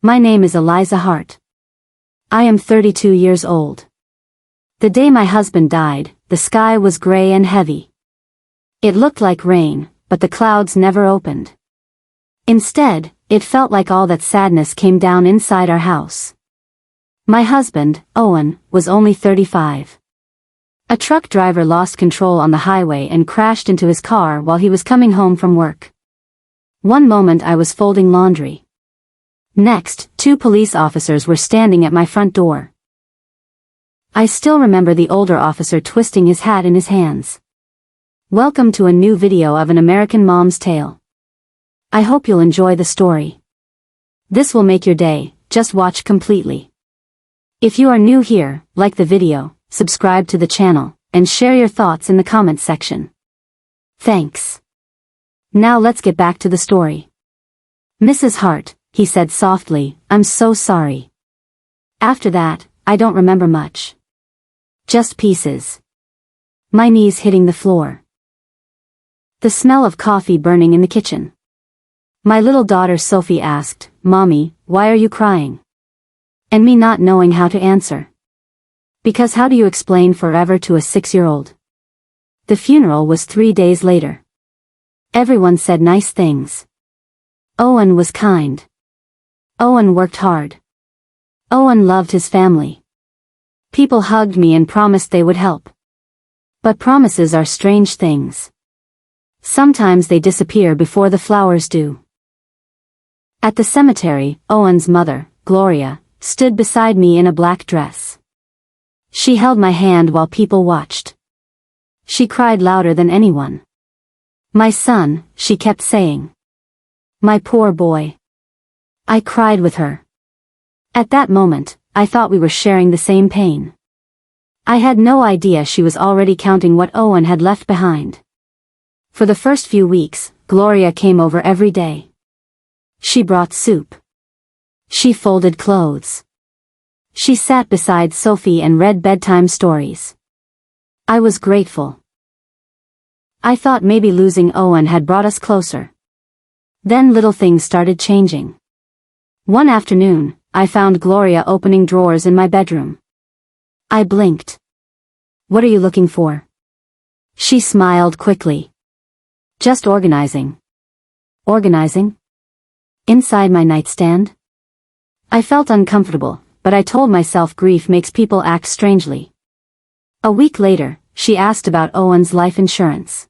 My name is Eliza Hart. I am 32 years old. The day my husband died, the sky was gray and heavy. It looked like rain, but the clouds never opened. Instead, it felt like all that sadness came down inside our house. My husband, Owen, was only 35. A truck driver lost control on the highway and crashed into his car while he was coming home from work. One moment I was folding laundry. Next, 2 police officers were standing at my front door. I still remember the older officer twisting his hat in his hands. Welcome to a new video of An American Mom's Tale. I hope you'll enjoy the story. This will make your day, just watch completely. If you are new here, like the video, subscribe to the channel, and share your thoughts in the comments section. Thanks. Now let's get back to the story. Mrs. Hart, he said softly, I'm so sorry. After that, I don't remember much. Just pieces. My knees hitting the floor. The smell of coffee burning in the kitchen. My little daughter Sophie asked, Mommy, why are you crying? And me not knowing how to answer. Because how do you explain forever to a 6-year-old? The funeral was 3 days later. Everyone said nice things. Owen was kind. Owen worked hard. Owen loved his family. People hugged me and promised they would help. But promises are strange things. Sometimes they disappear before the flowers do. At the cemetery, Owen's mother, Gloria, stood beside me in a black dress. She held my hand while people watched. She cried louder than anyone. My son, she kept saying. My poor boy. I cried with her. At that moment, I thought we were sharing the same pain. I had no idea she was already counting what Owen had left behind. For the first few weeks, Gloria came over every day. She brought soup. She folded clothes. She sat beside Sophie and read bedtime stories. I was grateful. I thought maybe losing Owen had brought us closer. Then little things started changing. One afternoon, I found Gloria opening drawers in my bedroom. I blinked. What are you looking for? She smiled quickly. Just organizing. Organizing? Inside my nightstand? I felt uncomfortable, but I told myself grief makes people act strangely. A week later, she asked about Owen's life insurance.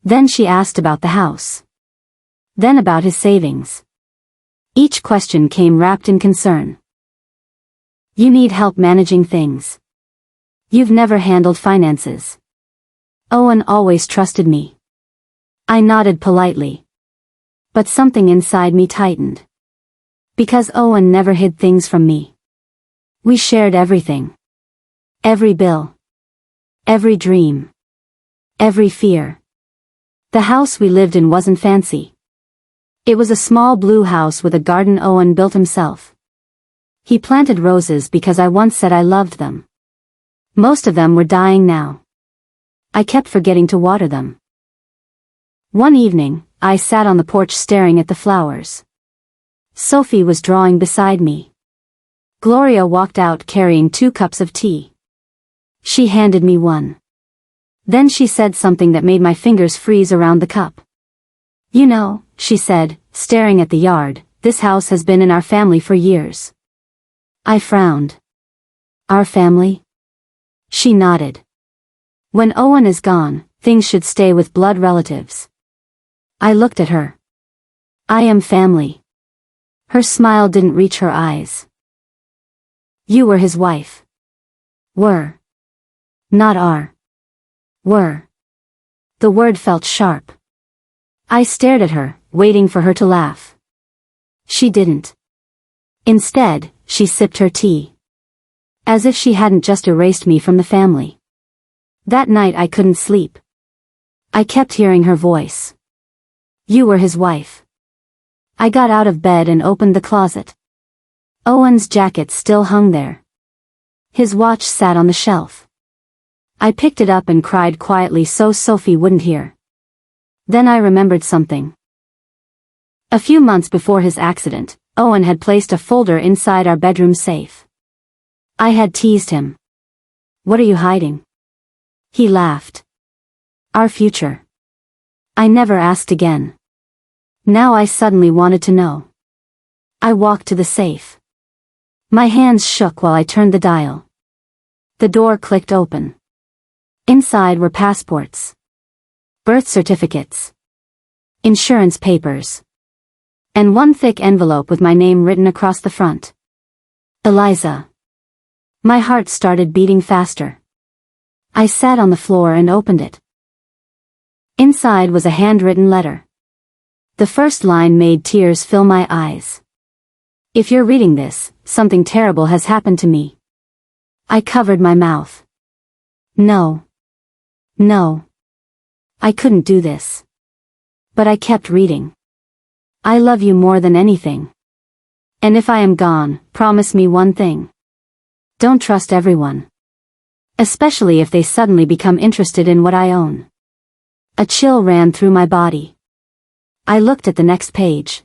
Then she asked about the house. Then about his savings. Each question came wrapped in concern. You need help managing things. You've never handled finances. Owen always trusted me. I nodded politely. But something inside me tightened. Because Owen never hid things from me. We shared everything. Every bill. Every dream. Every fear. The house we lived in wasn't fancy. It was a small blue house with a garden Owen built himself. He planted roses because I once said I loved them. Most of them were dying now. I kept forgetting to water them. One evening, I sat on the porch staring at the flowers. Sophie was drawing beside me. Gloria walked out carrying 2 cups of tea. She handed me one. Then she said something that made my fingers freeze around the cup. You know, she said, staring at the yard, this house has been in our family for years. I frowned. Our family? She nodded. When Owen is gone, things should stay with blood relatives. I looked at her. I am family. Her smile didn't reach her eyes. You were his wife. Were. Not are. Were. The word felt sharp. I stared at her, waiting for her to laugh. She didn't. Instead, she sipped her tea. As if she hadn't just erased me from the family. That night I couldn't sleep. I kept hearing her voice. You were his wife. I got out of bed and opened the closet. Owen's jacket still hung there. His watch sat on the shelf. I picked it up and cried quietly so Sophie wouldn't hear. Then I remembered something. A few months before his accident, Owen had placed a folder inside our bedroom safe. I had teased him. "What are you hiding?" He laughed. "Our future." I never asked again. Now I suddenly wanted to know. I walked to the safe. My hands shook while I turned the dial. The door clicked open. Inside were passports, birth certificates, insurance papers, and one thick envelope with my name written across the front. Eliza. My heart started beating faster. I sat on the floor and opened it. Inside was a handwritten letter. The first line made tears fill my eyes. "If you're reading this, something terrible has happened to me." I covered my mouth. No. No. I couldn't do this. But I kept reading. "I love you more than anything. And if I am gone, promise me one thing. Don't trust everyone. Especially if they suddenly become interested in what I own." A chill ran through my body. I looked at the next page.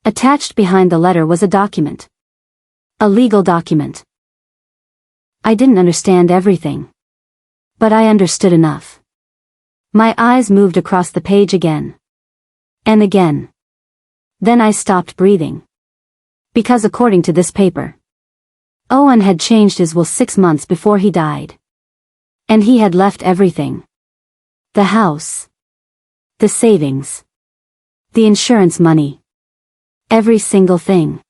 Attached behind the letter was a document. A legal document. I didn't understand everything. But I understood enough. My eyes moved across the page again. And again. Then I stopped breathing. Because according to this paper, Owen had changed his will 6 months before he died. And he had left everything. The house. The savings. The insurance money. Every single thing.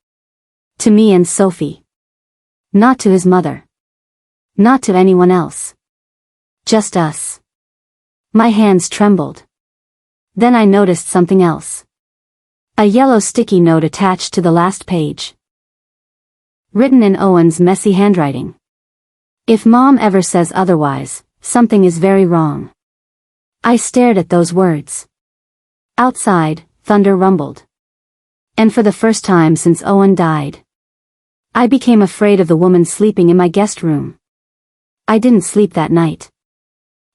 To me and Sophie. Not to his mother. Not to anyone else. Just us. My hands trembled. Then I noticed something else. A yellow sticky note attached to the last page. Written in Owen's messy handwriting. "If Mom ever says otherwise, something is very wrong." I stared at those words. Outside, thunder rumbled. And for the first time since Owen died, I became afraid of the woman sleeping in my guest room. I didn't sleep that night.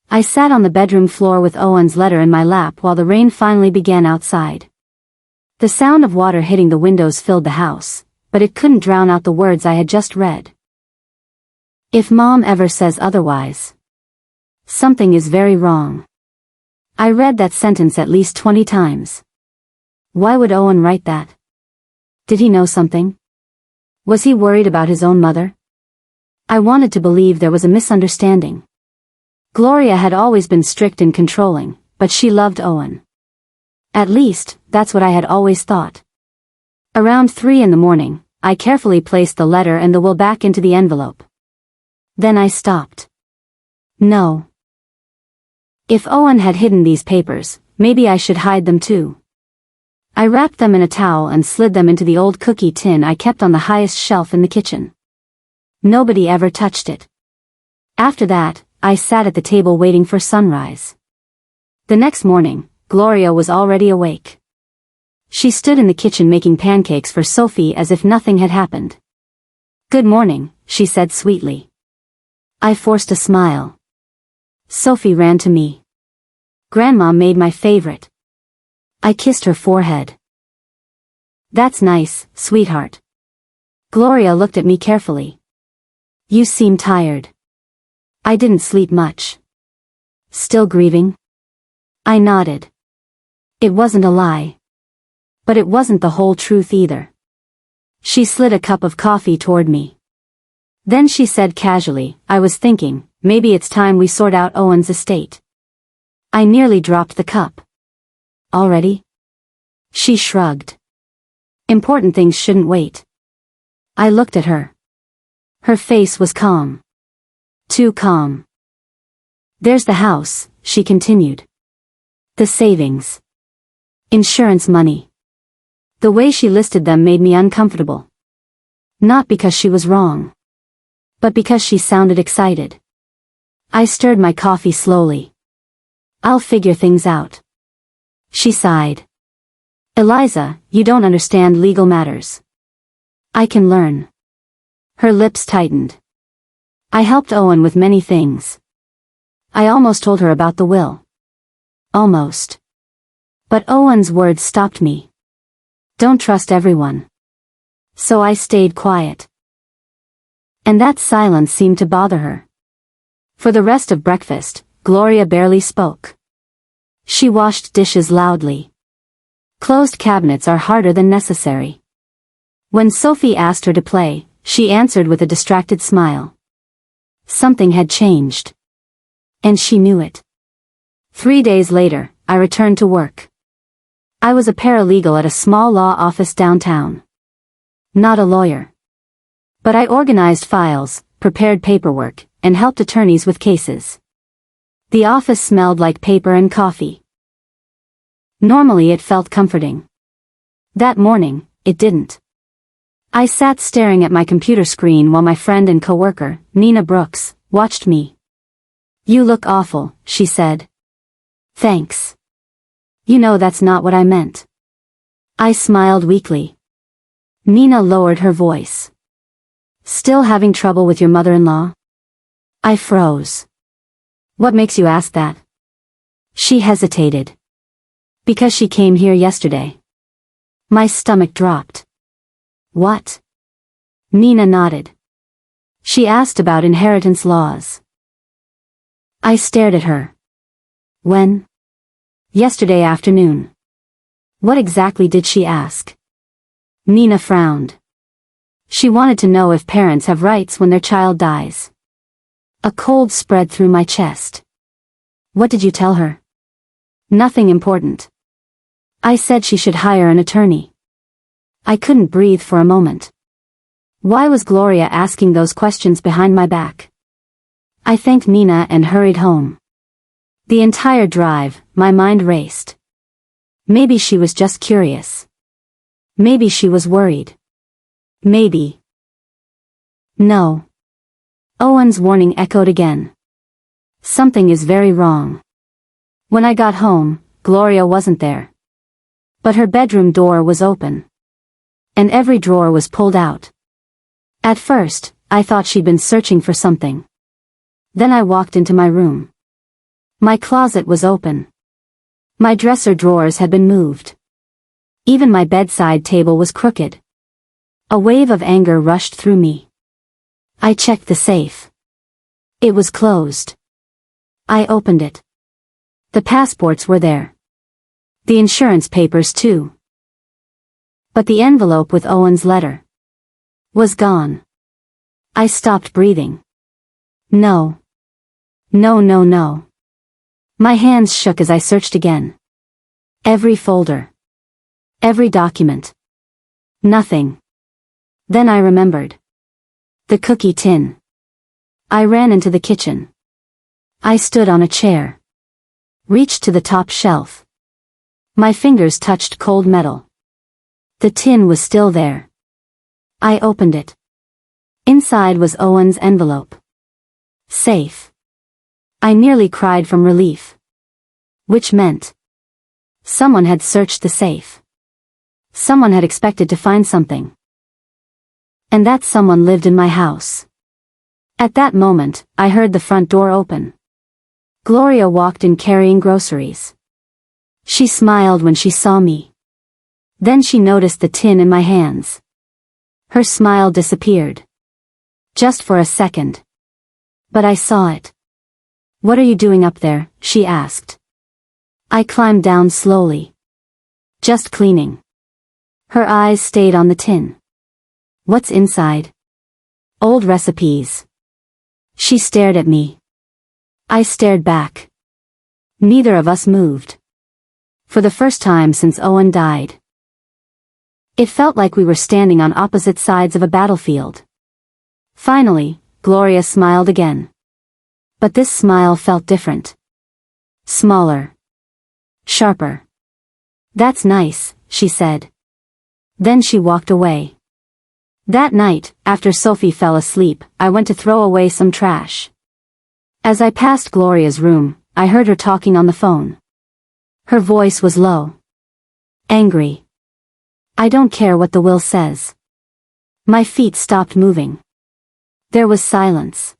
I sat on the bedroom floor with Owen's letter in my lap while the rain finally began outside. The sound of water hitting the windows filled the house, but it couldn't drown out the words I had just read. "If Mom ever says otherwise, something is very wrong." I read that sentence at least 20 times. Why would Owen write that? Did he know something? Was he worried about his own mother? I wanted to believe there was a misunderstanding. Gloria had always been strict and controlling, but she loved Owen. At least, that's what I had always thought. Around 3 in the morning, I carefully placed the letter and the will back into the envelope. Then I stopped. No. If Owen had hidden these papers, maybe I should hide them too. I wrapped them in a towel and slid them into the old cookie tin I kept on the highest shelf in the kitchen. Nobody ever touched it. After that, I sat at the table waiting for sunrise. The next morning, Gloria was already awake. She stood in the kitchen making pancakes for Sophie as if nothing had happened. "Good morning," she said sweetly. I forced a smile. Sophie ran to me. "Grandma made my favorite." I kissed her forehead. "That's nice, sweetheart." Gloria looked at me carefully. "You seem tired." "I didn't sleep much." "Still grieving?" I nodded. It wasn't a lie. But it wasn't the whole truth either. She slid a cup of coffee toward me. Then she said casually, "I was thinking, maybe it's time we sort out Owen's estate." I nearly dropped the cup. "Already?" She shrugged. "Important things shouldn't wait." I looked at her. Her face was calm. Too calm. "There's the house," she continued. "The savings. Insurance money." The way she listed them made me uncomfortable. Not because she was wrong. But because she sounded excited. I stirred my coffee slowly. "I'll figure things out." She sighed. "Eliza, you don't understand legal matters." "I can learn." Her lips tightened. "I helped Owen with many things. I almost told her about the will. Almost. But Owen's words stopped me. Don't trust everyone. So I stayed quiet. And that silence seemed to bother her. For the rest of breakfast, Gloria barely spoke. She washed dishes loudly. Closed cabinets are harder than necessary. When Sophie asked her to play, she answered with a distracted smile. Something had changed. And she knew it. 3 days later, I returned to work. I was a paralegal at a small law office downtown. Not a lawyer. But I organized files, prepared paperwork, and helped attorneys with cases. The office smelled like paper and coffee. Normally it felt comforting. That morning, it didn't. I sat staring at my computer screen while my friend and coworker, Nina Brooks, watched me. "You look awful," she said. "Thanks. You know that's not what I meant." I smiled weakly. Nina lowered her voice. "Still having trouble with your mother-in-law?" I froze. "What makes you ask that?" She hesitated. "Because she came here yesterday." My stomach dropped. "What?" Nina nodded. "She asked about inheritance laws." I stared at her. "When?" "Yesterday afternoon." "What exactly did she ask?" Nina frowned. "She wanted to know if parents have rights when their child dies." A cold spread through my chest. "What did you tell her?" "Nothing important." I said she should hire an attorney. I couldn't breathe for a moment. Why was Gloria asking those questions behind my back? I thanked Nina and hurried home. The entire drive, my mind raced. Maybe she was just curious. Maybe she was worried. Maybe. No. Owen's warning echoed again. Something is very wrong. When I got home, Gloria wasn't there. But her bedroom door was open. And every drawer was pulled out. At first, I thought she'd been searching for something. Then I walked into my room. My closet was open. My dresser drawers had been moved. Even my bedside table was crooked. A wave of anger rushed through me. I checked the safe. It was closed. I opened it. The passports were there. The insurance papers too. But the envelope with Owen's letter was gone. I stopped breathing. No. No, no, no. My hands shook as I searched again. Every folder. Every document. Nothing. Then I remembered. The cookie tin. I ran into the kitchen. I stood on a chair. Reached to the top shelf. My fingers touched cold metal. The tin was still there. I opened it. Inside was Owen's envelope. Safe. I nearly cried from relief. Which meant someone had searched the safe. Someone had expected to find something. And that someone lived in my house. At that moment, I heard the front door open. Gloria walked in carrying groceries. She smiled when she saw me. Then she noticed the tin in my hands. Her smile disappeared. Just for a second. But I saw it. "What are you doing up there?" she asked. I climbed down slowly. "Just cleaning." Her eyes stayed on the tin. "What's inside?" "Old recipes." She stared at me. I stared back. Neither of us moved. For the first time since Owen died. It felt like we were standing on opposite sides of a battlefield. Finally, Gloria smiled again. But this smile felt different. Smaller. Sharper. "That's nice," she said. Then she walked away. That night, after Sophie fell asleep, I went to throw away some trash. As I passed Gloria's room, I heard her talking on the phone. Her voice was low. Angry. "I don't care what the will says." My feet stopped moving. There was silence.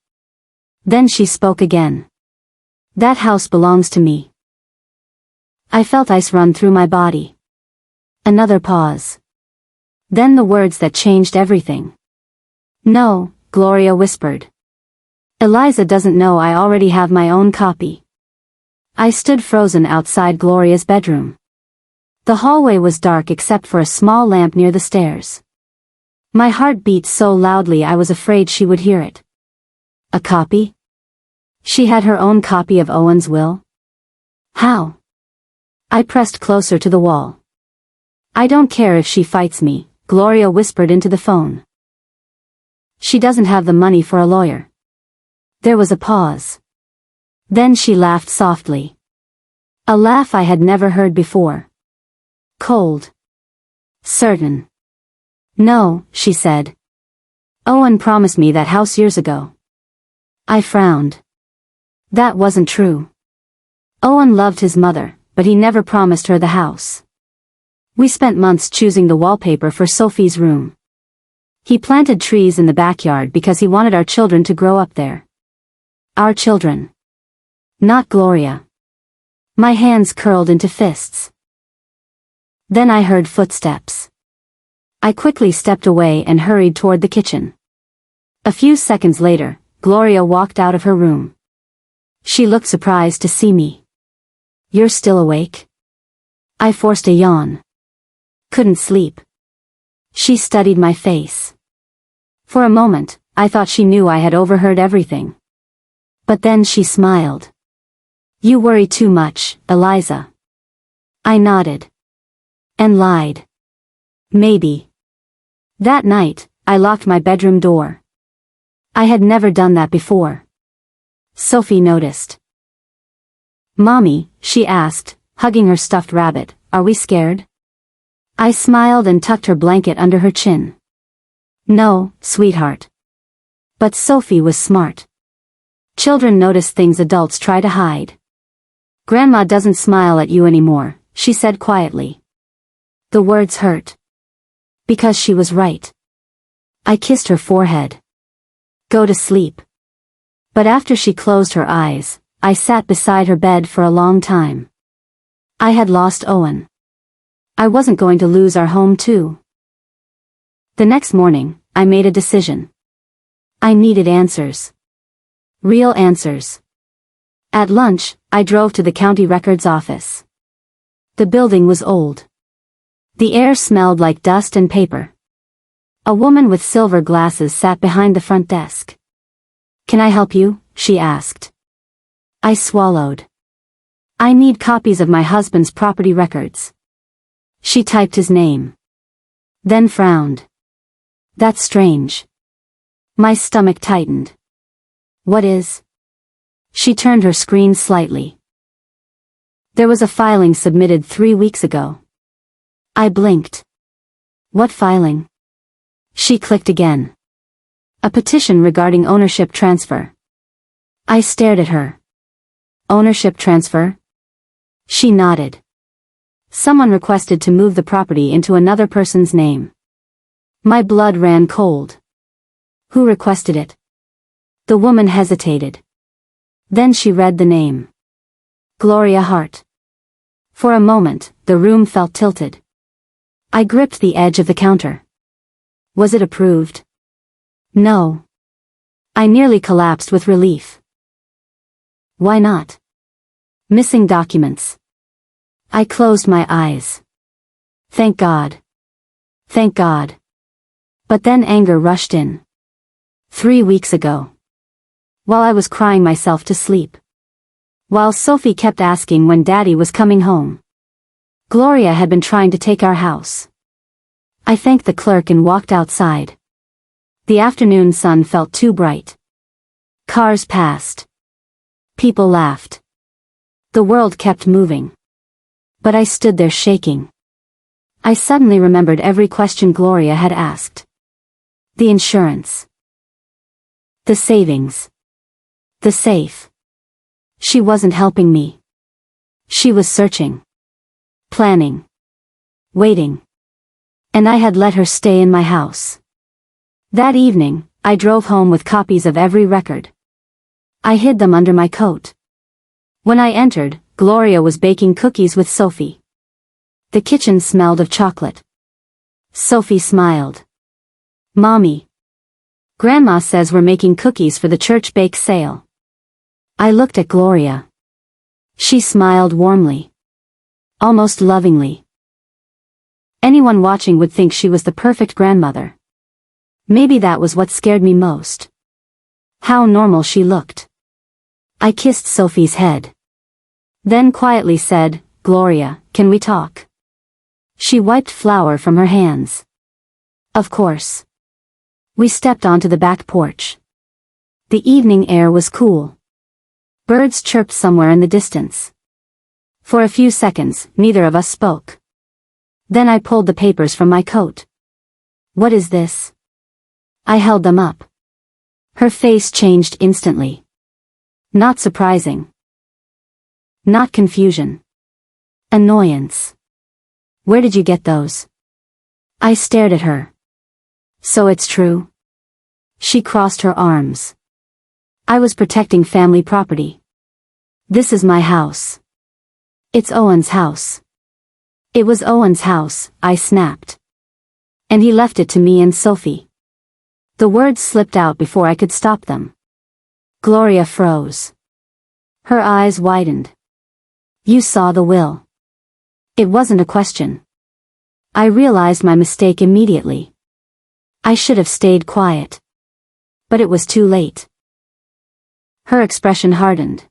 Then she spoke again. "That house belongs to me." I felt ice run through my body. Another pause. Then the words that changed everything. "No," Gloria whispered. "Eliza doesn't know I already have my own copy." I stood frozen outside Gloria's bedroom. The hallway was dark except for a small lamp near the stairs. My heart beat so loudly I was afraid she would hear it. A copy? She had her own copy of Owen's will? How? I pressed closer to the wall. "I don't care if she fights me," Gloria whispered into the phone. "She doesn't have the money for a lawyer." There was a pause. Then she laughed softly. A laugh I had never heard before. Cold. Certain. "No," she said. "Owen promised me that house years ago." I frowned. That wasn't true. Owen loved his mother, but he never promised her the house. We spent months choosing the wallpaper for Sophie's room. He planted trees in the backyard because he wanted our children to grow up there. Our children. Not Gloria. My hands curled into fists. Then I heard footsteps. I quickly stepped away and hurried toward the kitchen. A few seconds later, Gloria walked out of her room. She looked surprised to see me. "You're still awake?" I forced a yawn. "Couldn't sleep." She studied my face. For a moment, I thought she knew I had overheard everything. But then she smiled. "You worry too much, Eliza." I nodded. And lied. Maybe. That night, I locked my bedroom door. I had never done that before. Sophie noticed. "Mommy," she asked, hugging her stuffed rabbit, "are we scared?" I smiled and tucked her blanket under her chin. "No, sweetheart." But Sophie was smart. Children notice things adults try to hide. "Grandma doesn't smile at you anymore," she said quietly. The words hurt. Because she was right. I kissed her forehead. "Go to sleep." But after she closed her eyes, I sat beside her bed for a long time. I had lost Owen. I wasn't going to lose our home too. The next morning, I made a decision. I needed answers. Real answers. At lunch, I drove to the county records office. The building was old. The air smelled like dust and paper. A woman with silver glasses sat behind the front desk. "Can I help you?" she asked. I swallowed. "I need copies of my husband's property records." She typed his name. Then frowned. "That's strange." My stomach tightened. "What is?" She turned her screen slightly. "There was a filing submitted 3 weeks ago." I blinked. "What filing?" She clicked again. "A petition regarding ownership transfer." I stared at her. "Ownership transfer?" She nodded. "Someone requested to move the property into another person's name." My blood ran cold. "Who requested it?" The woman hesitated. Then she read the name. Gloria Hart. For a moment, the room felt tilted. I gripped the edge of the counter. Was it approved? No. I nearly collapsed with relief. Why not? Missing documents. I closed my eyes. Thank God. Thank God. But then anger rushed in. 3 weeks ago. While I was crying myself to sleep. While Sophie kept asking when Daddy was coming home. Gloria had been trying to take our house. I thanked the clerk and walked outside. The afternoon sun felt too bright. Cars passed. People laughed. The world kept moving. But I stood there shaking. I suddenly remembered every question Gloria had asked. The insurance. The savings. The safe. She wasn't helping me. She was searching. Planning. Waiting. And I had let her stay in my house. That evening, I drove home with copies of every record. I hid them under my coat. When I entered, Gloria was baking cookies with Sophie. The kitchen smelled of chocolate. Sophie smiled. Mommy. Grandma says we're making cookies for the church bake sale. I looked at Gloria. She smiled warmly. Almost lovingly. Anyone watching would think she was the perfect grandmother. Maybe that was what scared me most. How normal she looked. I kissed Sophie's head. Then quietly said, Gloria, can we talk? She wiped flour from her hands. Of course. We stepped onto the back porch. The evening air was cool. Birds chirped somewhere in the distance. For a few seconds, neither of us spoke. Then I pulled the papers from my coat. What is this? I held them up. Her face changed instantly. Not surprising. Not confusion. Annoyance. Where did you get those? I stared at her. So it's true? She crossed her arms. I was protecting family property. This is my house. It's Owen's house. It was Owen's house, I snapped. And he left it to me and Sophie. The words slipped out before I could stop them. Gloria froze. Her eyes widened. You saw the will. It wasn't a question. I realized my mistake immediately. I should have stayed quiet. But it was too late. Her expression hardened.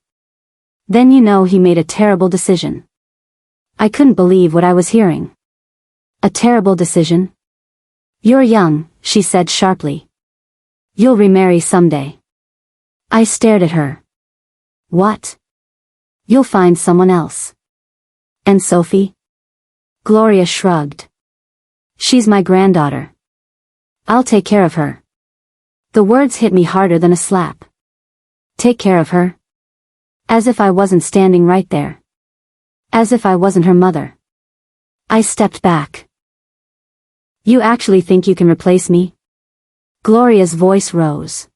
Then you know he made a terrible decision. I couldn't believe what I was hearing. A terrible decision? You're young, she said sharply. You'll remarry someday. I stared at her. What? You'll find someone else. And Sophie? Gloria shrugged. She's my granddaughter. I'll take care of her. The words hit me harder than a slap. Take care of her? As if I wasn't standing right there. As if I wasn't her mother. I stepped back. You actually think you can replace me? Gloria's voice rose.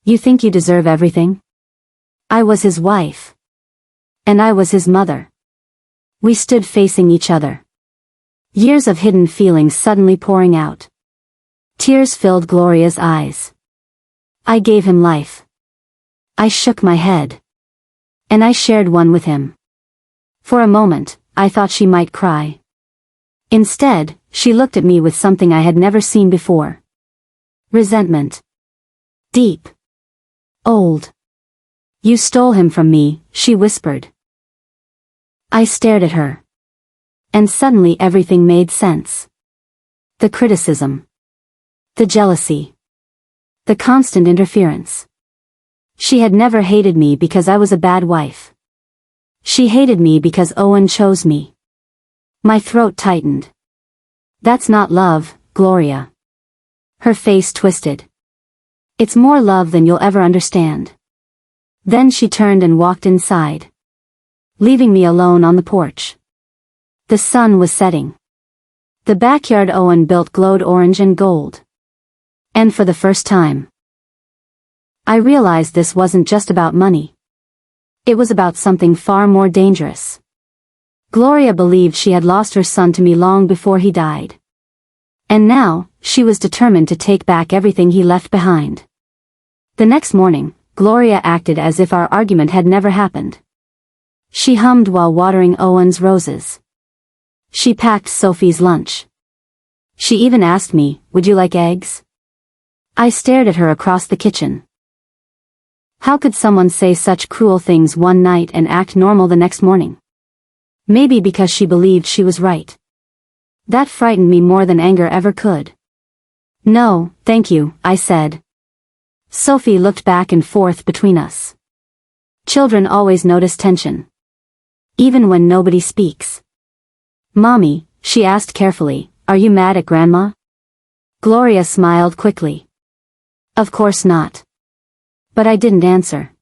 You think you deserve everything? I was his wife. And I was his mother. We stood facing each other. Years of hidden feelings suddenly pouring out. Tears filled Gloria's eyes. I gave him life. I shook my head. And I shared one with him. For a moment, I thought she might cry. Instead, she looked at me with something I had never seen before. Resentment. Deep. Old. You stole him from me, she whispered. I stared at her. And suddenly everything made sense. The criticism. The jealousy. The constant interference. She had never hated me because I was a bad wife. She hated me because Owen chose me. My throat tightened. That's not love, Gloria. Her face twisted. It's more love than you'll ever understand. Then she turned and walked inside. Leaving me alone on the porch. The sun was setting. The backyard Owen built glowed orange and gold. And for the first time, I realized this wasn't just about money. It was about something far more dangerous. Gloria believed she had lost her son to me long before he died. And now, she was determined to take back everything he left behind. The next morning, Gloria acted as if our argument had never happened. She hummed while watering Owen's roses. She packed Sophie's lunch. She even asked me, would you like eggs? I stared at her across the kitchen. How could someone say such cruel things one night and act normal the next morning? Maybe because she believed she was right. That frightened me more than anger ever could. No, thank you, I said. Sophie looked back and forth between us. Children always notice tension. Even when nobody speaks. Mommy, she asked carefully, are you mad at Grandma? Gloria smiled quickly. Of course not. But I didn't answer.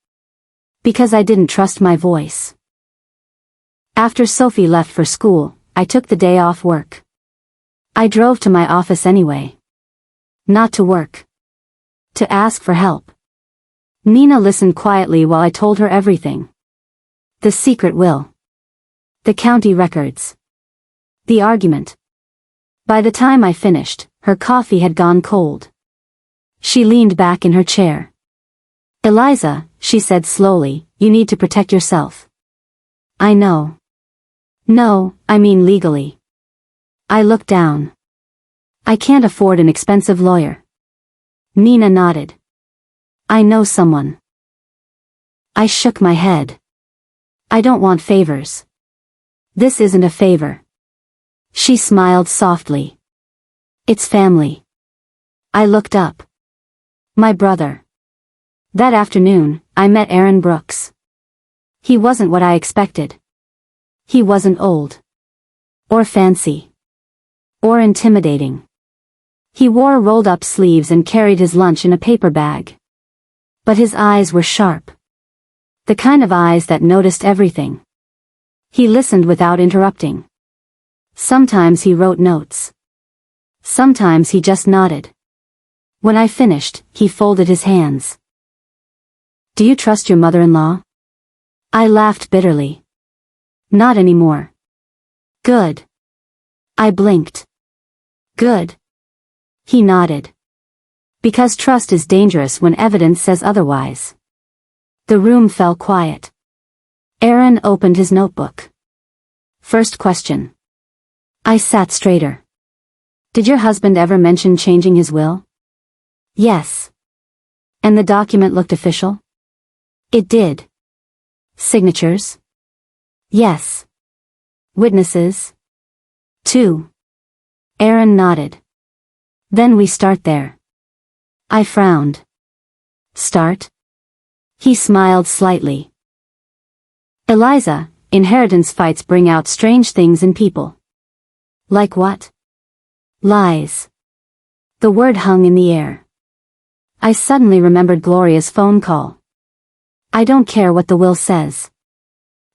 Because I didn't trust my voice. After Sophie left for school, I took the day off work. I drove to my office anyway. Not to work. To ask for help. Nina listened quietly while I told her everything. The secret will. The county records. The argument. By the time I finished, her coffee had gone cold. She leaned back in her chair. "Eliza," she said slowly, "you need to protect yourself." "I know." "No, I mean legally." I looked down. "I can't afford an expensive lawyer." Nina nodded. "I know someone." I shook my head. "I don't want favors." "This isn't a favor." She smiled softly. "It's family." I looked up. "My brother." That afternoon, I met Aaron Brooks. He wasn't what I expected. He wasn't old. Or fancy. Or intimidating. He wore rolled-up sleeves and carried his lunch in a paper bag. But his eyes were sharp. The kind of eyes that noticed everything. He listened without interrupting. Sometimes he wrote notes. Sometimes he just nodded. When I finished, he folded his hands. "Do you trust your mother-in-law?" I laughed bitterly. "Not anymore." "Good." I blinked. "Good." He nodded. "Because trust is dangerous when evidence says otherwise." The room fell quiet. Aaron opened his notebook. "First question." I sat straighter. "Did your husband ever mention changing his will?" "Yes." "And the document looked official?" "It did." "Signatures?" "Yes." "Witnesses?" "Two." Aaron nodded. "Then we start there." I frowned. "Start?" He smiled slightly. "Eliza, inheritance fights bring out strange things in people." "Like what?" "Lies." The word hung in the air. I suddenly remembered Gloria's phone call. "I don't care what the will says."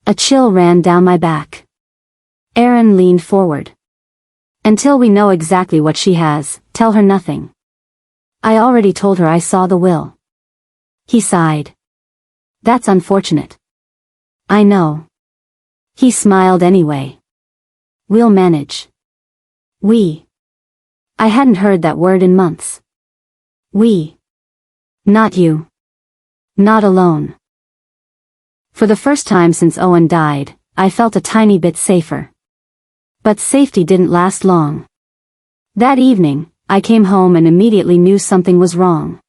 A chill ran down my back. Aaron leaned forward. "Until we know exactly what she has, tell her nothing." "I already told her I saw the will." He sighed. "That's unfortunate." "I know." He smiled anyway. "We'll manage." "We." I hadn't heard that word in months. "We." Not you. Not alone. For the first time since Owen died, I felt a tiny bit safer. But safety didn't last long. That evening, I came home and immediately knew something was wrong.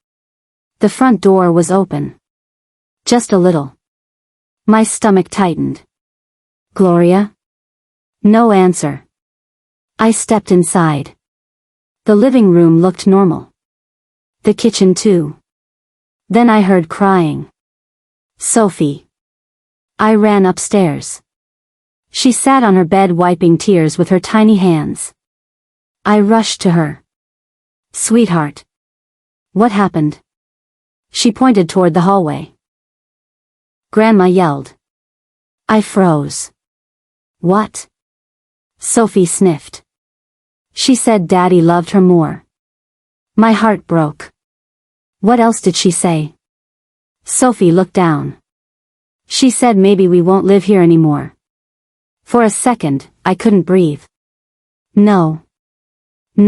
The front door was open. Just a little. My stomach tightened. "Gloria?" No answer. I stepped inside. The living room looked normal. The kitchen too. Then I heard crying. "Sophie." I ran upstairs. She sat on her bed wiping tears with her tiny hands. I rushed to her. "Sweetheart." "What happened?" She pointed toward the hallway. Grandma yelled. I froze. "What?" Sophie sniffed. "She said Daddy loved her more." My heart broke. "What else did she say?" Sophie looked down. "She said maybe we won't live here anymore." For a second, I couldn't breathe. No.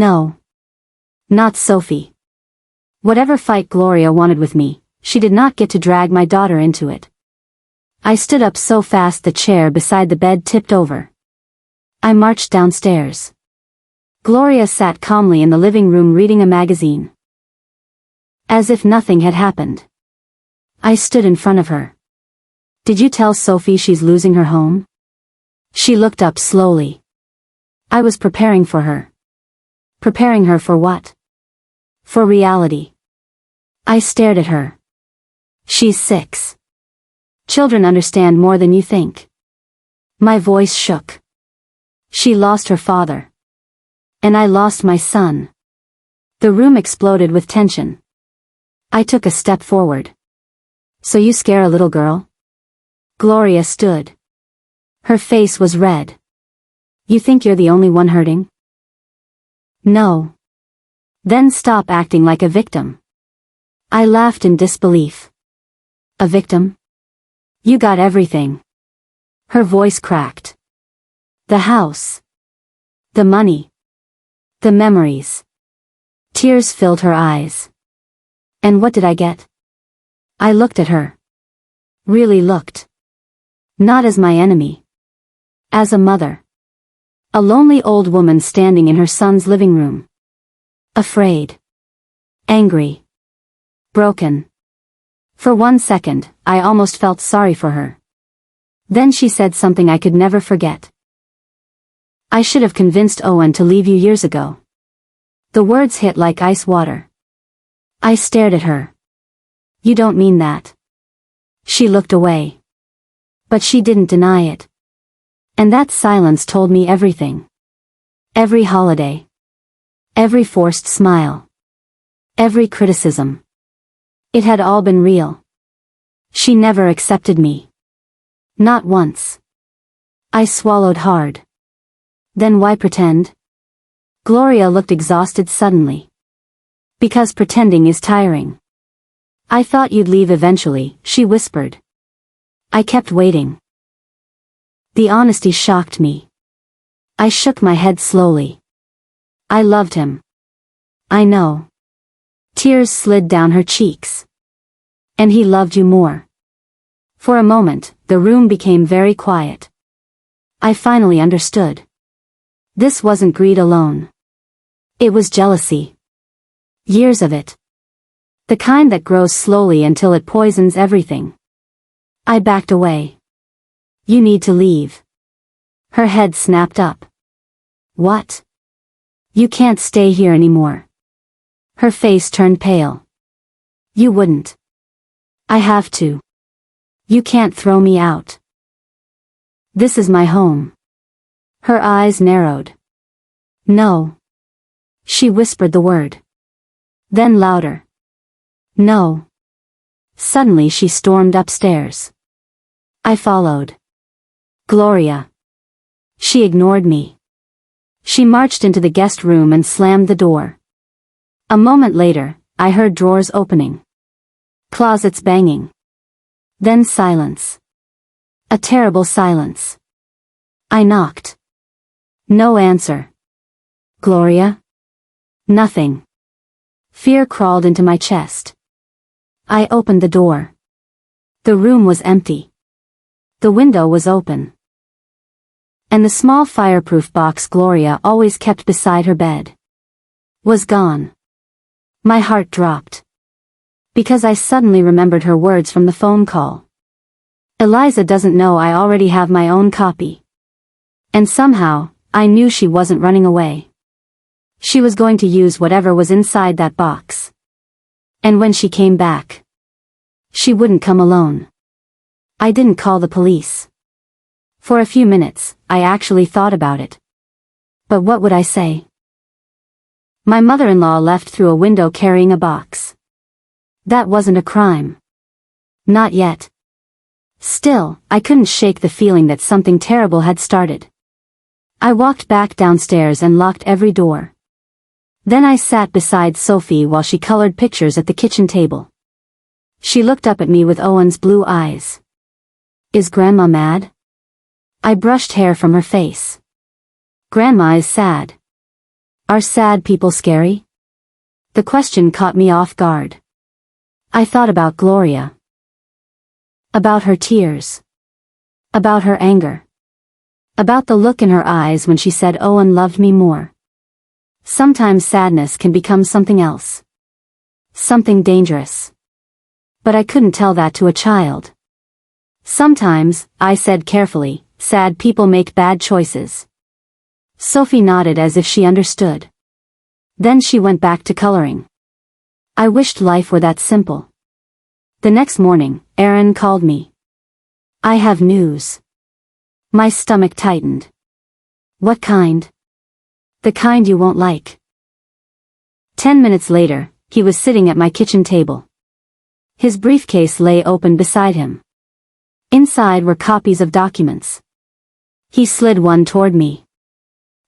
No. Not Sophie. Whatever fight Gloria wanted with me, she did not get to drag my daughter into it. I stood up so fast the chair beside the bed tipped over. I marched downstairs. Gloria sat calmly in the living room reading a magazine. As if nothing had happened. I stood in front of her. "Did you tell Sophie she's losing her home?" She looked up slowly. I was preparing for her. Preparing her for what? For reality. I stared at her. "She's 6. Children understand more than you think." My voice shook. "She lost her father. And I lost my son." The room exploded with tension. I took a step forward. "So you scare a little girl?" Gloria stood. Her face was red. "You think you're the only one hurting?" "No." "Then stop acting like a victim." I laughed in disbelief. "A victim? You got everything." Her voice cracked. "The house. The money. The memories. Tears filled her eyes. And what did I get? I looked at her. Really looked. Not as my enemy. As a mother. A lonely old woman standing in her son's living room. Afraid. Angry. Broken. For 1 second, I almost felt sorry for her. Then she said something I could never forget. I should have convinced Owen to leave you years ago. The words hit like ice water. I stared at her. You don't mean that. She looked away. But she didn't deny it. And that silence told me everything. Every holiday. Every forced smile. Every criticism. It had all been real. She never accepted me. Not once. I swallowed hard. Then why pretend? Gloria looked exhausted suddenly. Because pretending is tiring. I thought you'd leave eventually, she whispered. I kept waiting. The honesty shocked me. I shook my head slowly. I loved him. I know. Tears slid down her cheeks. And he loved you more. For a moment, the room became very quiet. I finally understood. This wasn't greed alone. It was jealousy. Years of it. The kind that grows slowly until it poisons everything. I backed away. You need to leave. Her head snapped up. What? You can't stay here anymore. Her face turned pale. You wouldn't. I have to. You can't throw me out. This is my home. Her eyes narrowed. No. She whispered the word. Then louder. No. Suddenly she stormed upstairs. I followed. Gloria. She ignored me. She marched into the guest room and slammed the door. A moment later, I heard drawers opening. Closets banging. Then silence. A terrible silence. I knocked. No answer. Gloria? Nothing. Fear crawled into my chest. I opened the door. The room was empty. The window was open. And the small fireproof box Gloria always kept beside her bed was gone. My heart dropped. Because I suddenly remembered her words from the phone call. Eliza doesn't know I already have my own copy. And somehow, I knew she wasn't running away. She was going to use whatever was inside that box. And when she came back, she wouldn't come alone. I didn't call the police. For a few minutes, I actually thought about it. But what would I say? My mother-in-law left through a window carrying a box. That wasn't a crime. Not yet. Still, I couldn't shake the feeling that something terrible had started. I walked back downstairs and locked every door. Then I sat beside Sophie while she colored pictures at the kitchen table. She looked up at me with Owen's blue eyes. Is Grandma mad? I brushed hair from her face. Grandma is sad. Are sad people scary? The question caught me off guard. I thought about Gloria. About her tears. About her anger. About the look in her eyes when she said Owen loved me more. Sometimes sadness can become something else. Something dangerous. But I couldn't tell that to a child. Sometimes, I said carefully, sad people make bad choices. Sophie nodded as if she understood. Then she went back to coloring. I wished life were that simple. The next morning, Aaron called me. I have news. My stomach tightened. What kind? The kind you won't like. 10 minutes later, he was sitting at my kitchen table. His briefcase lay open beside him. Inside were copies of documents. He slid one toward me.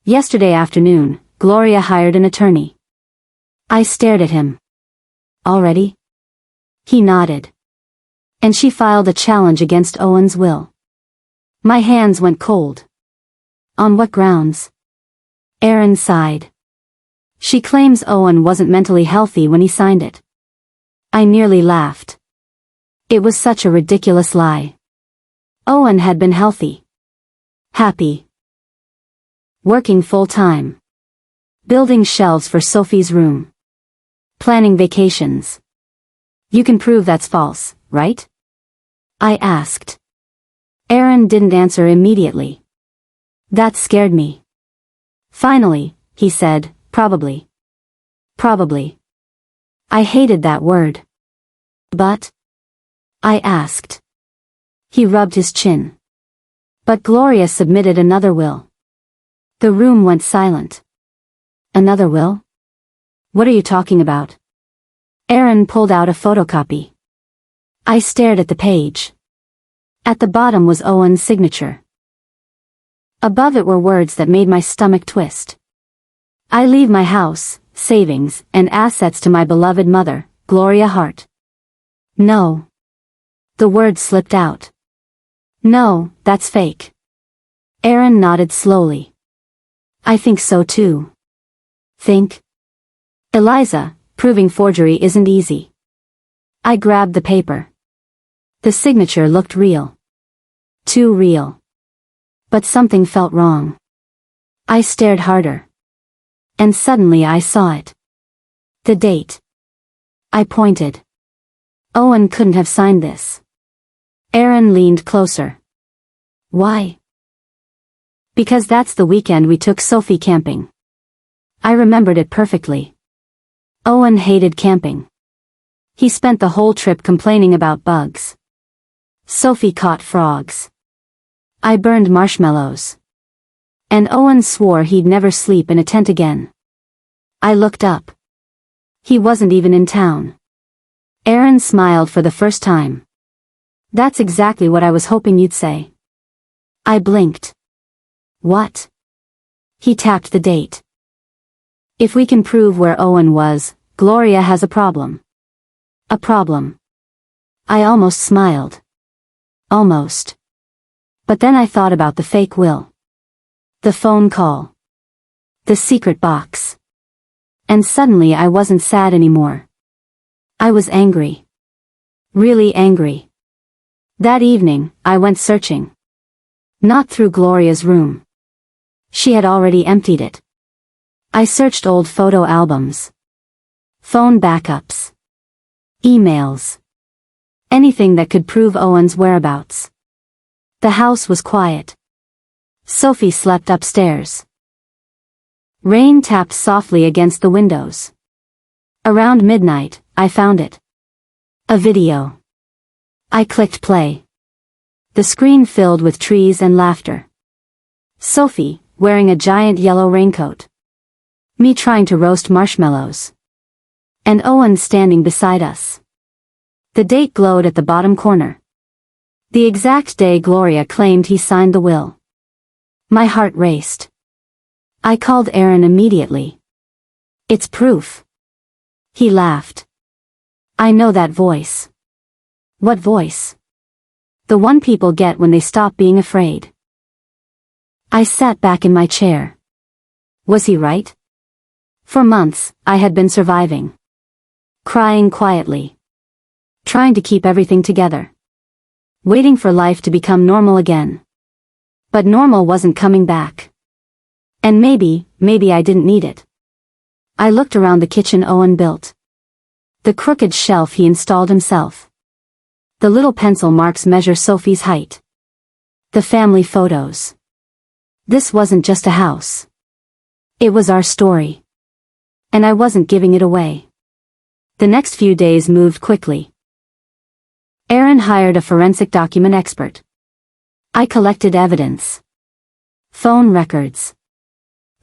Yesterday afternoon, Gloria hired an attorney. I stared at him. Already? He nodded. And she filed a challenge against Owen's will. My hands went cold. On what grounds? Aaron sighed. She claims Owen wasn't mentally healthy when he signed it. I nearly laughed. It was such a ridiculous lie. Owen had been healthy. Happy. Working full-time. Building shelves for Sophie's room. Planning vacations. You can prove that's false, right? I asked. Aaron didn't answer immediately. That scared me. Finally, he said, probably. Probably. I hated that word. But? I asked. He rubbed his chin. But Gloria submitted another will. The room went silent. Another will? What are you talking about? Aaron pulled out a photocopy. I stared at the page. At the bottom was Owen's signature. Above it were words that made my stomach twist. I leave my house, savings, and assets to my beloved mother, Gloria Hart. No. The words slipped out. No, that's fake. Aaron nodded slowly. I think so too. Think? Eliza, proving forgery isn't easy. I grabbed the paper. The signature looked real. Too real. But something felt wrong. I stared harder. And suddenly I saw it. The date. I pointed. Owen couldn't have signed this. Aaron leaned closer. Why? Because that's the weekend we took Sophie camping. I remembered it perfectly. Owen hated camping. He spent the whole trip complaining about bugs. Sophie caught frogs. I burned marshmallows. And Owen swore he'd never sleep in a tent again. I looked up. He wasn't even in town. Aaron smiled for the first time. That's exactly what I was hoping you'd say. I blinked. What? He tapped the date. If we can prove where Owen was, Gloria has a problem. A problem. I almost smiled. Almost. But then I thought about the fake will. The phone call. The secret box. And suddenly I wasn't sad anymore. I was angry. Really angry. That evening, I went searching. Not through Gloria's room. She had already emptied it. I searched old photo albums. Phone backups. Emails. Anything that could prove Owen's whereabouts. The house was quiet. Sophie slept upstairs. Rain tapped softly against the windows. Around midnight, I found it. A video. I clicked play. The screen filled with trees and laughter. Sophie, wearing a giant yellow raincoat. Me trying to roast marshmallows. And Owen standing beside us. The date glowed at the bottom corner. The exact day Gloria claimed he signed the will. My heart raced. I called Aaron immediately. It's proof. He laughed. I know that voice. What voice? The one people get when they stop being afraid. I sat back in my chair. Was he right? For months, I had been surviving. Crying quietly. Trying to keep everything together. Waiting for life to become normal again. But normal wasn't coming back. And maybe I didn't need it. I looked around the kitchen Owen built. The crooked shelf he installed himself. The little pencil marks measure Sophie's height. The family photos. This wasn't just a house. It was our story. And I wasn't giving it away. The next few days moved quickly. Aaron hired a forensic document expert. I collected evidence. Phone records.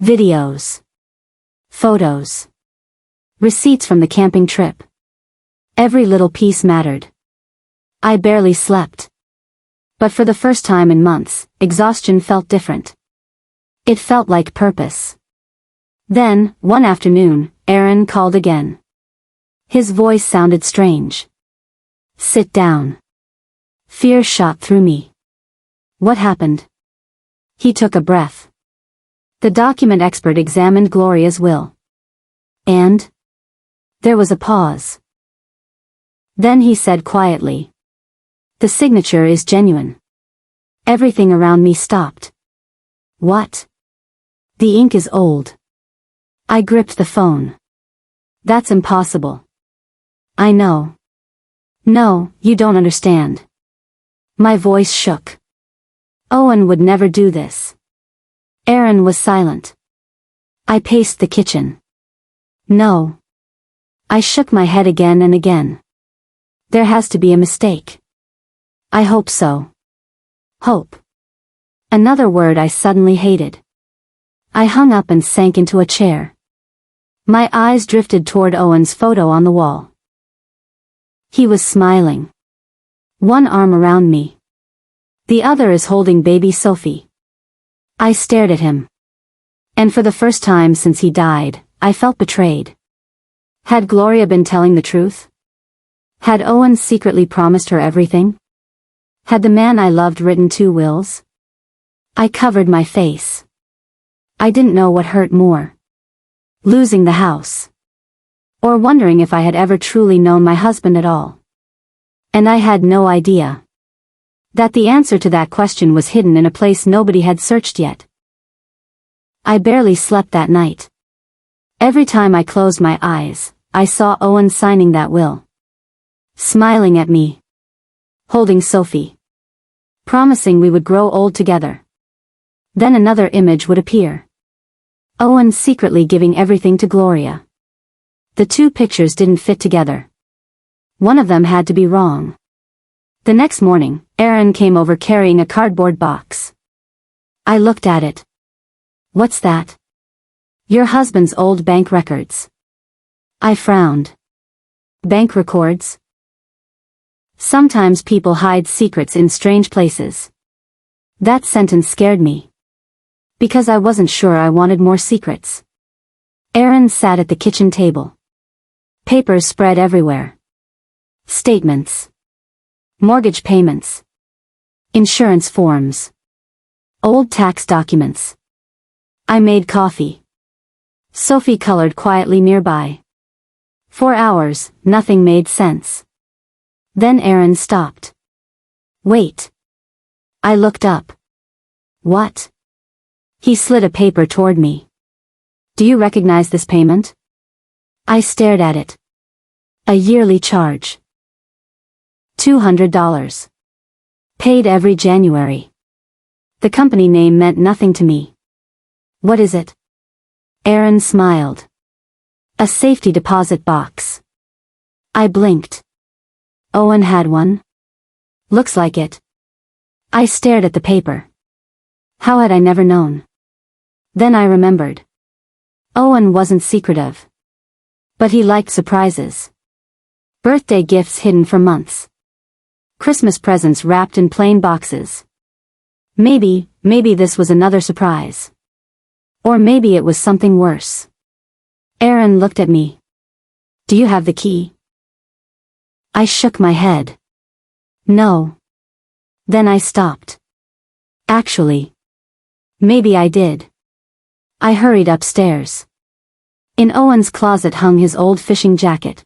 Videos. Photos. Receipts from the camping trip. Every little piece mattered. I barely slept. But for the first time in months, exhaustion felt different. It felt like purpose. Then, one afternoon, Aaron called again. His voice sounded strange. Sit down. Fear shot through me. What happened? He took a breath. The document expert examined Gloria's will. And? There was a pause. Then he said quietly. The signature is genuine. Everything around me stopped. What? The ink is old. I gripped the phone. That's impossible. I know. No, you don't understand. My voice shook. Owen would never do this. Aaron was silent. I paced the kitchen. No. I shook my head again and again. There has to be a mistake. I hope so. Hope. Another word I suddenly hated. I hung up and sank into a chair. My eyes drifted toward Owen's photo on the wall. He was smiling. One arm around me. The other is holding baby Sophie. I stared at him. And for the first time since he died, I felt betrayed. Had Gloria been telling the truth? Had Owen secretly promised her everything? Had the man I loved written 2 wills? I covered my face. I didn't know what hurt more. Losing the house. Or wondering if I had ever truly known my husband at all. And I had no idea that the answer to that question was hidden in a place nobody had searched yet. I barely slept that night. Every time I closed my eyes, I saw Owen signing that will. Smiling at me. Holding Sophie. Promising we would grow old together. Then another image would appear. Owen secretly giving everything to Gloria. The 2 pictures didn't fit together. One of them had to be wrong. The next morning, Aaron came over carrying a cardboard box. I looked at it. What's that? Your husband's old bank records. I frowned. Bank records? Sometimes people hide secrets in strange places. That sentence scared me. Because I wasn't sure I wanted more secrets. Aaron sat at the kitchen table. Papers spread everywhere. Statements. Mortgage payments. Insurance forms. Old tax documents. I made coffee. Sophie colored quietly nearby. For hours, nothing made sense. Then Aaron stopped. Wait. I looked up. What? He slid a paper toward me. Do you recognize this payment? I stared at it. A yearly charge. $200. Paid every January. The company name meant nothing to me. What is it? Aaron smiled. A safety deposit box. I blinked. Owen had one? Looks like it. I stared at the paper. How had I never known? Then I remembered. Owen wasn't secretive. But he liked surprises. Birthday gifts hidden for months. Christmas presents wrapped in plain boxes. Maybe this was another surprise. Or maybe it was something worse. Aaron looked at me. Do you have the key? I shook my head. No. Then I stopped. Actually. Maybe I did. I hurried upstairs. In Owen's closet hung his old fishing jacket.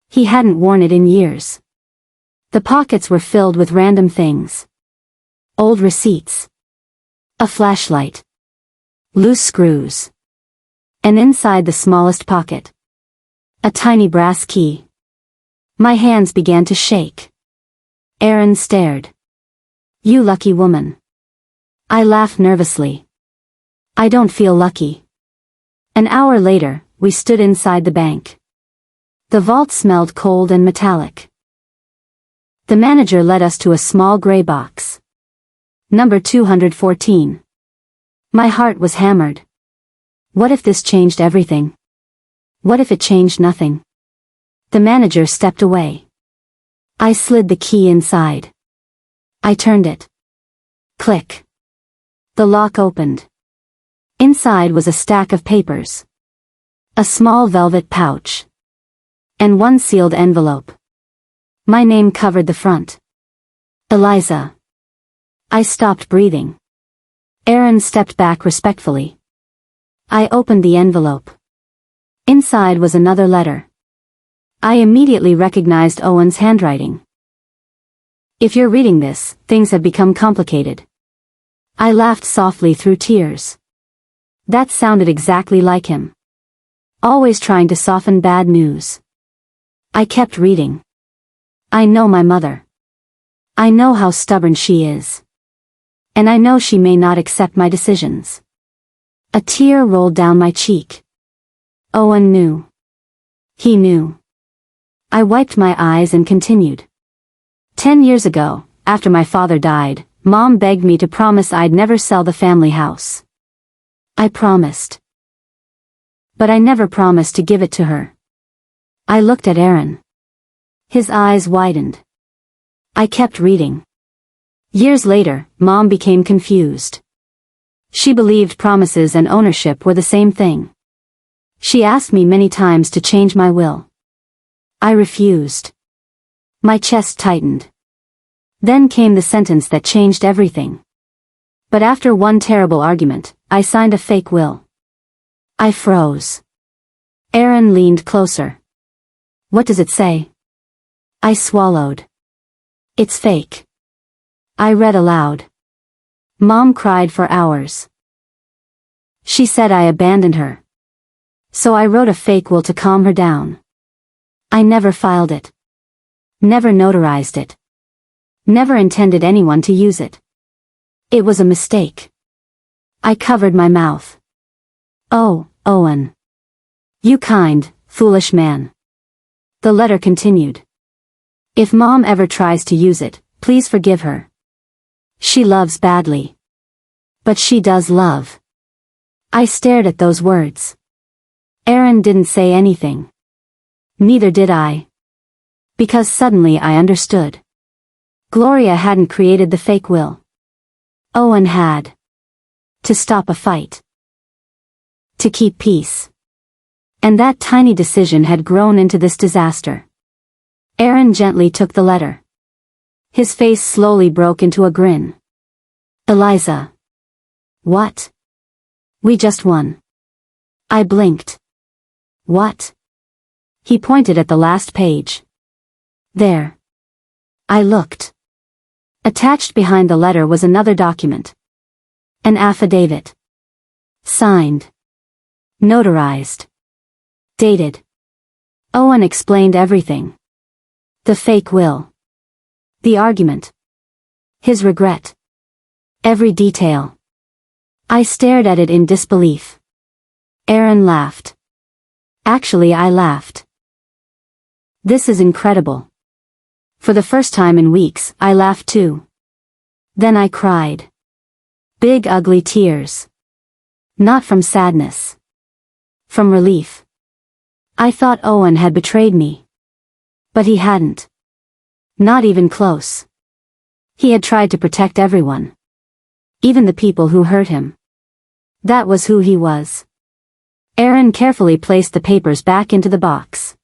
He hadn't worn it in years. The pockets were filled with random things. Old receipts. A flashlight. Loose screws. And inside the smallest pocket, a tiny brass key. My hands began to shake. Aaron stared. You lucky woman. I laughed nervously. I don't feel lucky. An hour later, we stood inside the bank. The vault smelled cold and metallic. The manager led us to a small gray box. Number 214. My heart was hammered. What if this changed everything? What if it changed nothing? The manager stepped away. I slid the key inside. I turned it. Click. The lock opened. Inside was a stack of papers. A small velvet pouch. And one sealed envelope. My name covered the front. Eliza. I stopped breathing. Aaron stepped back respectfully. I opened the envelope. Inside was another letter. I immediately recognized Owen's handwriting. If you're reading this, things have become complicated. I laughed softly through tears. That sounded exactly like him. Always trying to soften bad news. I kept reading. I know my mother. I know how stubborn she is. And I know she may not accept my decisions. A tear rolled down my cheek. Owen knew. He knew. I wiped my eyes and continued. 10 years ago, after my father died, Mom begged me to promise I'd never sell the family house. I promised. But I never promised to give it to her. I looked at Aaron. His eyes widened. I kept reading. Years later, Mom became confused. She believed promises and ownership were the same thing. She asked me many times to change my will. I refused. My chest tightened. Then came the sentence that changed everything. But after one terrible argument, I signed a fake will. I froze. Aaron leaned closer. What does it say? I swallowed. It's fake. I read aloud. Mom cried for hours. She said I abandoned her. So I wrote a fake will to calm her down. I never filed it. Never notarized it. Never intended anyone to use it. It was a mistake. I covered my mouth. Oh, Owen. You kind, foolish man. The letter continued. If Mom ever tries to use it, please forgive her. She loves badly. But she does love. I stared at those words. Aaron didn't say anything. Neither did I. Because suddenly I understood. Gloria hadn't created the fake will. Owen had. To stop a fight. To keep peace. And that tiny decision had grown into this disaster. Aaron gently took the letter. His face slowly broke into a grin. Eliza. What? We just won. I blinked. What? He pointed at the last page. There. I looked. Attached behind the letter was another document. An affidavit. Signed. Notarized. Dated. Owen explained everything. The fake will. The argument. His regret. Every detail. I stared at it in disbelief. Aaron laughed. Actually, I laughed. This is incredible. For the first time in weeks, I laughed too. Then I cried. Big ugly tears. Not from sadness. From relief. I thought Owen had betrayed me. But he hadn't. Not even close. He had tried to protect everyone. Even the people who hurt him. That was who he was. Aaron carefully placed the papers back into the box.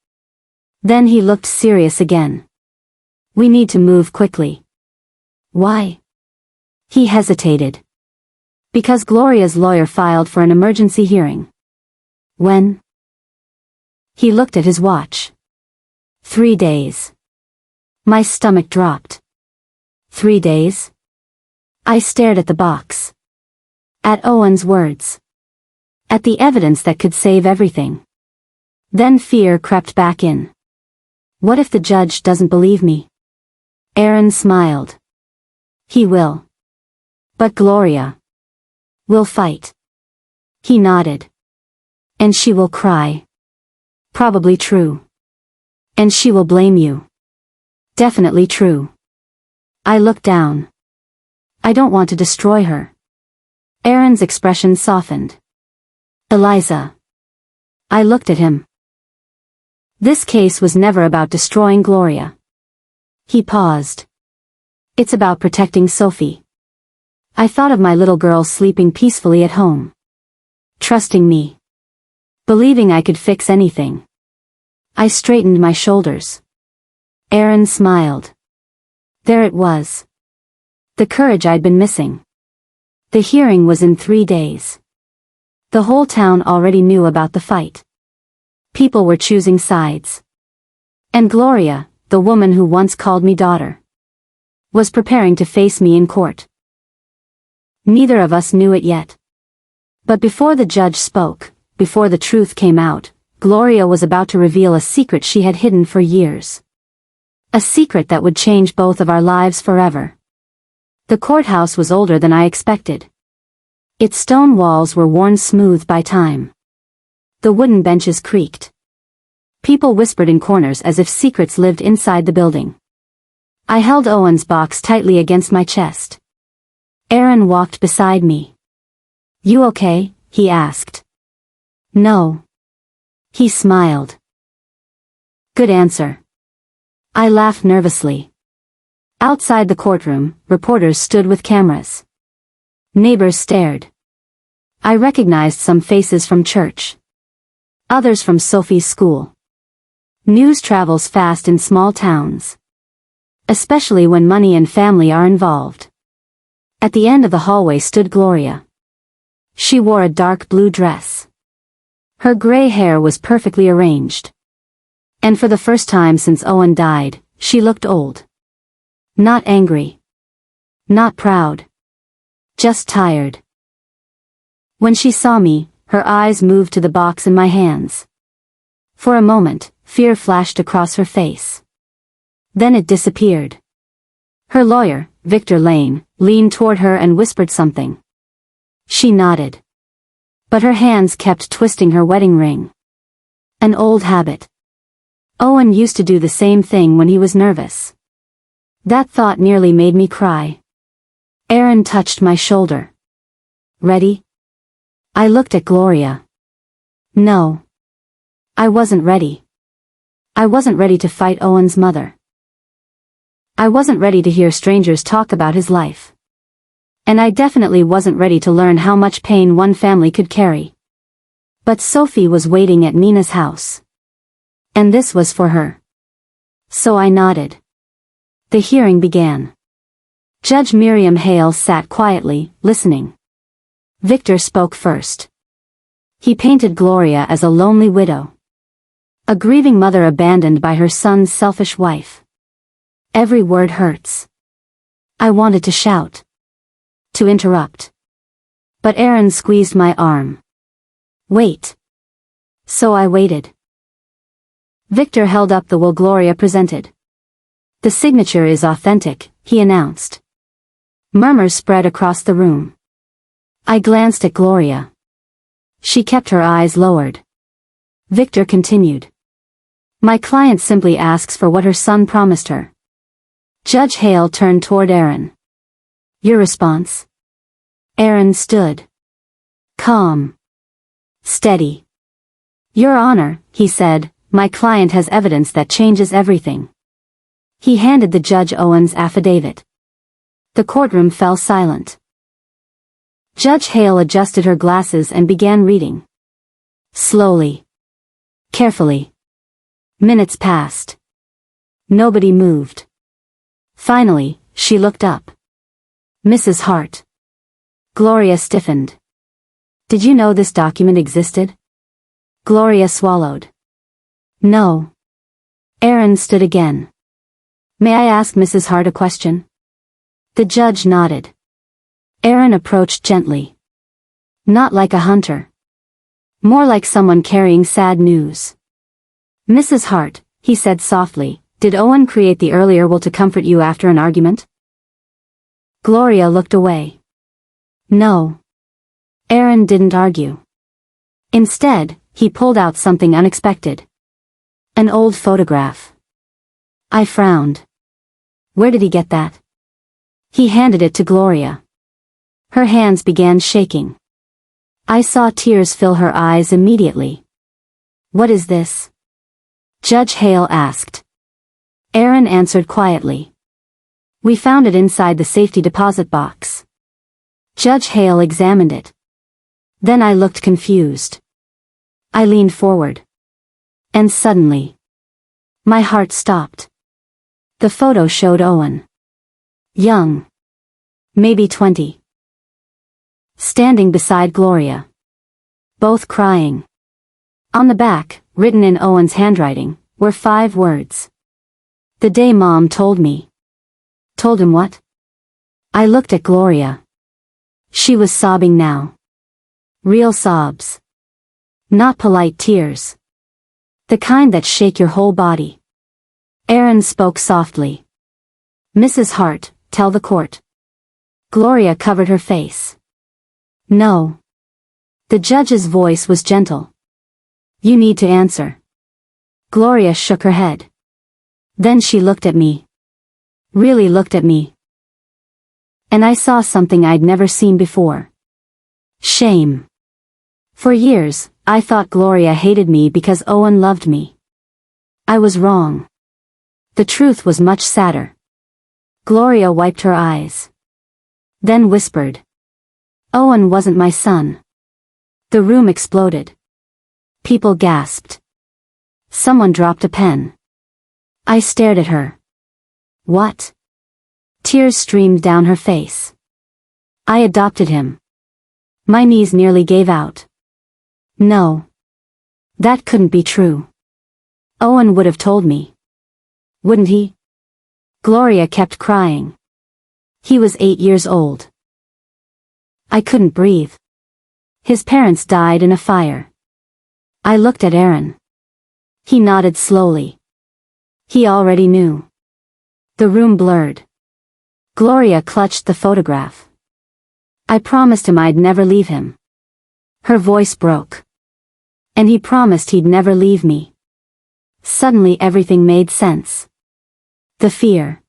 Then he looked serious again. We need to move quickly. Why? He hesitated. Because Gloria's lawyer filed for an emergency hearing. When? He looked at his watch. 3 days. My stomach dropped. 3 days? I stared at the box. At Owen's words. At the evidence that could save everything. Then fear crept back in. What if the judge doesn't believe me? Aaron smiled. He will. But Gloria will fight. He nodded. And she will cry. Probably true. And she will blame you. Definitely true. I looked down. I don't want to destroy her. Aaron's expression softened. Eliza. I looked at him. This case was never about destroying Gloria. He paused. It's about protecting Sophie. I thought of my little girl sleeping peacefully at home. Trusting me. Believing I could fix anything. I straightened my shoulders. Aaron smiled. There it was. The courage I'd been missing. The hearing was in 3 days. The whole town already knew about the fight. People were choosing sides. And Gloria, the woman who once called me daughter, was preparing to face me in court. Neither of us knew it yet. But before the judge spoke, before the truth came out, Gloria was about to reveal a secret she had hidden for years. A secret that would change both of our lives forever. The courthouse was older than I expected. Its stone walls were worn smooth by time. The wooden benches creaked. People whispered in corners as if secrets lived inside the building. I held Owen's box tightly against my chest. Aaron walked beside me. "You okay?" he asked. "No." He smiled. "Good answer." I laughed nervously. Outside the courtroom, reporters stood with cameras. Neighbors stared. I recognized some faces from church. Others from Sophie's school. News travels fast in small towns. Especially when money and family are involved. At the end of the hallway stood Gloria. She wore a dark blue dress. Her gray hair was perfectly arranged. And for the first time since Owen died, she looked old. Not angry. Not proud. Just tired. When she saw me, her eyes moved to the box in my hands. For a moment, fear flashed across her face. Then it disappeared. Her lawyer, Victor Lane, leaned toward her and whispered something. She nodded. But her hands kept twisting her wedding ring. An old habit. Owen used to do the same thing when he was nervous. That thought nearly made me cry. Aaron touched my shoulder. "Ready?" I looked at Gloria. No. I wasn't ready. I wasn't ready to fight Owen's mother. I wasn't ready to hear strangers talk about his life. And I definitely wasn't ready to learn how much pain one family could carry. But Sophie was waiting at Nina's house. And this was for her. So I nodded. The hearing began. Judge Miriam Hale sat quietly, listening. Victor spoke first. He painted Gloria as a lonely widow. A grieving mother abandoned by her son's selfish wife. Every word hurts. I wanted to shout. To interrupt. But Aaron squeezed my arm. Wait. So I waited. Victor held up the will Gloria presented. The signature is authentic, he announced. Murmurs spread across the room. I glanced at Gloria. She kept her eyes lowered. Victor continued. My client simply asks for what her son promised her. Judge Hale turned toward Aaron. Your response? Aaron stood. Calm. Steady. Your Honor, he said, my client has evidence that changes everything. He handed the judge Owen's affidavit. The courtroom fell silent. Judge Hale adjusted her glasses and began reading. Slowly. Carefully. Minutes passed. Nobody moved. Finally, she looked up. Mrs. Hart. Gloria stiffened. Did you know this document existed? Gloria swallowed. No. Aaron stood again. May I ask Mrs. Hart a question? The judge nodded. Aaron approached gently. Not like a hunter. More like someone carrying sad news. Mrs. Hart, he said softly, did Owen create the earlier will to comfort you after an argument? Gloria looked away. No. Aaron didn't argue. Instead, he pulled out something unexpected. An old photograph. I frowned. Where did he get that? He handed it to Gloria. Her hands began shaking. I saw tears fill her eyes immediately. What is this? Judge Hale asked. Aaron answered quietly. We found it inside the safety deposit box. Judge Hale examined it. Then I looked confused. I leaned forward. And suddenly, my heart stopped. The photo showed Owen. Young. Maybe 20. Standing beside Gloria. Both crying. On the back, written in Owen's handwriting, were 5 words. The day Mom told me. Told him what? I looked at Gloria. She was sobbing now. Real sobs. Not polite tears. The kind that shake your whole body. Aaron spoke softly. Mrs. Hart, tell the court. Gloria covered her face. No. The judge's voice was gentle. You need to answer. Gloria shook her head. Then she looked at me. Really looked at me. And I saw something I'd never seen before. Shame. For years, I thought Gloria hated me because Owen loved me. I was wrong. The truth was much sadder. Gloria wiped her eyes. Then whispered. Owen wasn't my son. The room exploded. People gasped. Someone dropped a pen. I stared at her. What? Tears streamed down her face. I adopted him. My knees nearly gave out. No. That couldn't be true. Owen would have told me. Wouldn't he? Gloria kept crying. He was 8 years old. I couldn't breathe. His parents died in a fire. I looked at Aaron. He nodded slowly. He already knew. The room blurred. Gloria clutched the photograph. I promised him I'd never leave him. Her voice broke. And he promised he'd never leave me. Suddenly everything made sense. The fear.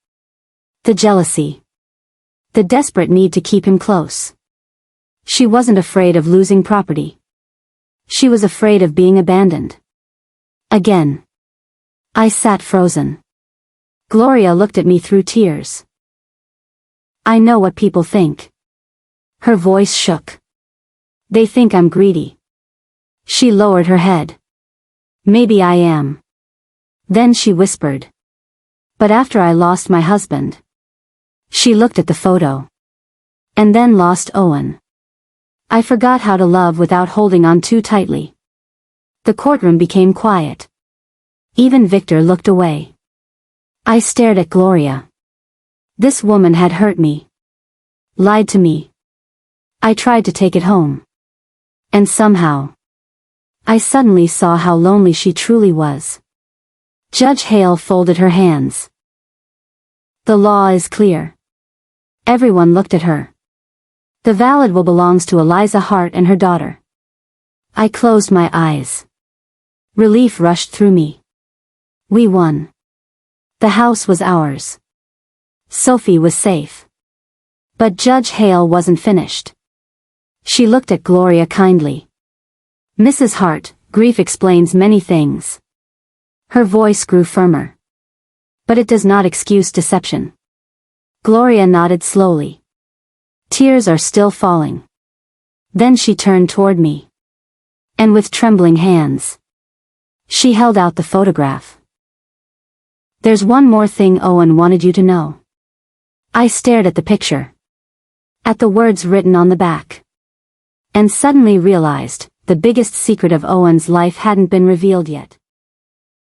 The jealousy. The desperate need to keep him close. She wasn't afraid of losing property. She was afraid of being abandoned. Again. I sat frozen. Gloria looked at me through tears. I know what people think. Her voice shook. They think I'm greedy. She lowered her head. Maybe I am. Then she whispered. But after I lost my husband. She looked at the photo. And then lost Owen. I forgot how to love without holding on too tightly. The courtroom became quiet. Even Victor looked away. I stared at Gloria. This woman had hurt me. Lied to me. I tried to take it home. And somehow, I suddenly saw how lonely she truly was. Judge Hale folded her hands. The law is clear. Everyone looked at her. The valid will belongs to Eliza Hart and her daughter. I closed my eyes. Relief rushed through me. We won. The house was ours. Sophie was safe. But Judge Hale wasn't finished. She looked at Gloria kindly. Mrs. Hart, grief explains many things. Her voice grew firmer. But it does not excuse deception. Gloria nodded slowly. Tears are still falling. Then she turned toward me. And with trembling hands, she held out the photograph. There's one more thing Owen wanted you to know. I stared at the picture. At the words written on the back. And suddenly realized, the biggest secret of Owen's life hadn't been revealed yet.